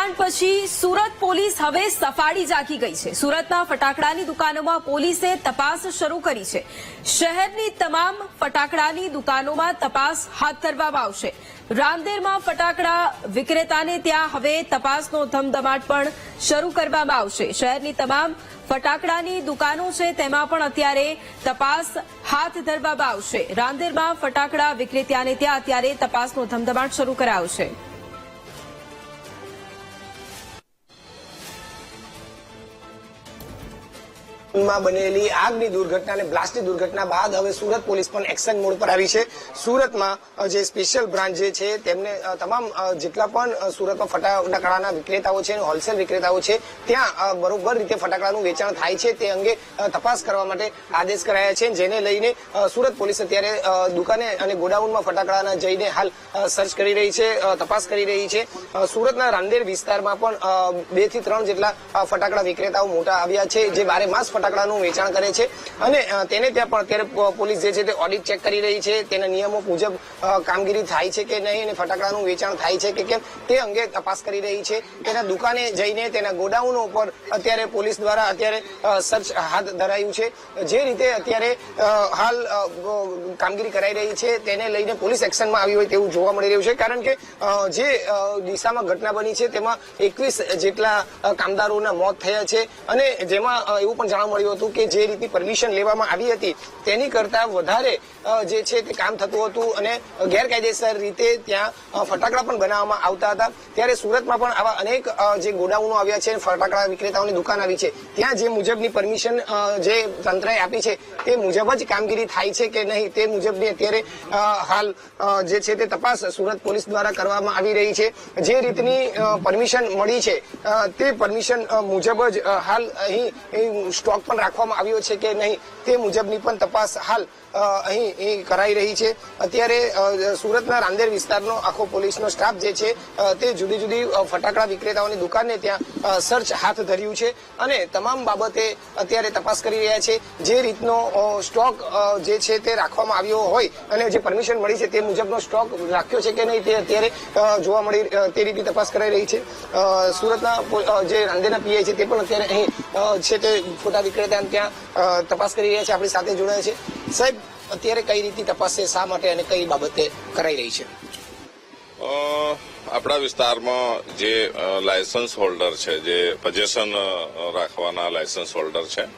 ગોળીકાંડ પછી સુરત પોલીસ હવે સફાળી જાગી ગઈ છે। સુરતના ફટાકડાની દુકાનોમાં પોલીસે તપાસ શરૂ કરી છે। શહેરની તમામ ફટાકડાની દુકાનોમાં તપાસ હાથ ધરવામાં આવશે। રાંદેરમાં ફટાકડા વિક્રેતાને ત્યાં હવે તપાસનો ધમધમાટ પણ શરૂ કરવામાં આવશે। શહેરની તમામ ફટાકડાની દુકાનો છે તેમાં પણ અત્યારે તપાસ હાથ ધરવામાં આવશે। રાંદેરમાં ફટાકડા વિક્રેતાને ત્યાં અત્યારે તપાસનો ધમધમાટ શરૂ કરાયો છે। માં બનેલી આગની દુર્ઘટના અને બ્લાસ્ટની દુર્ઘટના બાદ હવે સુરત પોલીસ પણ એક્શન મોડ પર આવી છે। સુરતમાં જે સ્પેશિયલ બ્રાન્ચ જે છે તેમને તમામ જેટલા પણ સુરતમાં ફટાકડાના વિક્રેતાઓ છે અને હોલસેલ વિક્રેતાઓ છે ત્યાં બરોબર રીતે ફટાકડાનું વેચાણ થાય છે તે અંગે તપાસ કરવા માટે આદેશ કરાયા છે, જેને લઈને સુરત પોલીસ અત્યારે દુકાને અને ગોડાઉનમાં ફટાકડાના જઈને હાલ સર્ચ કરી રહી છે, તપાસ કરી રહી છે। સુરતના રાંદેર વિસ્તારમાં પણ 2 થી 3 જેટલા ફટાકડા વિક્રેતાઓ મોટા આવ્યા છે, જે 12 માસ ફટાકડાનું વેચાણ કરે છે અને તેને ત્યાં પણ અત્યારે પોલીસ જે છે તે ઓડિટ ચેક કરી રહી છે, તેના નિયમો મુજબ કામગીરી થાય છે કે નહીં અને ફટાકડાનું વેચાણ થાય છે કે કેમ તે અંગે તપાસ કરી રહી છે। તેના દુકાને જઈને તેના ગોડાઉનો પર અત્યારે પોલીસ દ્વારા અત્યારે સર્ચ હાથ ધરાયું છે। જે રીતે અત્યારે હાલ કામગીરી કરાઈ રહી છે તેને લઈને પોલીસ એક્શનમાં આવી હોય તેવું જોવા મળી રહ્યું છે, કારણ કે જે દિશામાં ઘટના બની છે તેમાં 21 જેટલા કામદારોના મોત થયા છે અને જેમાં એવું પણ જાણવા મળ્યું હતું કે જે રીતની પરમિશન લેવામાં આવી હતી તેની કરતા વધારે જે છે તે કામ થતું હતું અને ગેરકાયદેસર રીતે ત્યાં ફટાકડા પણ બનાવવામાં આવતા હતા। ત્યારે સુરતમાં પણ આવા અનેક જે ગોડાઉનો આવ્યા છે, ફટાકડા વિક્રેતાઓની દુકાન આવી છે, ત્યાં જે મુજબની પરમિશન જે તંત્રએ આપી છે તે મુજબ જ કામગીરી થાય છે કે નહીં તે મુજબની અત્યારે હાલ જે છે તે તપાસ સુરત પોલીસ દ્વારા કરવામાં આવી રહી છે। જે રીતની પરમિશન મળી છે તે પરમિશન મુજબ જ હાલ અહીં સ્ટોક પણ રાખવામાં આવ્યો છે કે નહીં તે મુજબની પણ તપાસ હાલ અહીં કરાઈ રહી છે। અત્યારે સુરતના રાંદેર વિસ્તારનો આખો પોલીસનો સ્ટાફ જે છે તે જુદી જુદી ફટાકડા વિક્રેતાઓની દુકાનને ત્યાં સર્ચ હાથ ધર્યું છે અને તમામ બાબતે અત્યારે તપાસ કરી રહ્યા છે। જે રીતનો સ્ટોક જે છે તે રાખવામાં આવ્યો હોય અને જે પરમિશન મળી છે તે મુજબનો સ્ટોક રાખ્યો છે કે નહીં તે અત્યારે જોવા મળી તે રીતે તપાસ કરાઈ રહી છે। સુરતના જે રાંદેરના પીઆઈ છે તે પણ અત્યારે અહીં છે તે ફોટા વિક્રેતા ત્યાં તપાસ કરી રહ્યા છે, આપણી સાથે જોડાયા છે। સાહેબ, અત્યારે કઈ રીતની તપાસ છે, શા માટે અને કઈ બાબતે કરાઈ રહી છે? આપણા વિસ્તારમાં જે લાયસન્સ હોલ્ડર છે, જે પોઝેશન રાખવાના લાયસન્સ હોલ્ડર છે,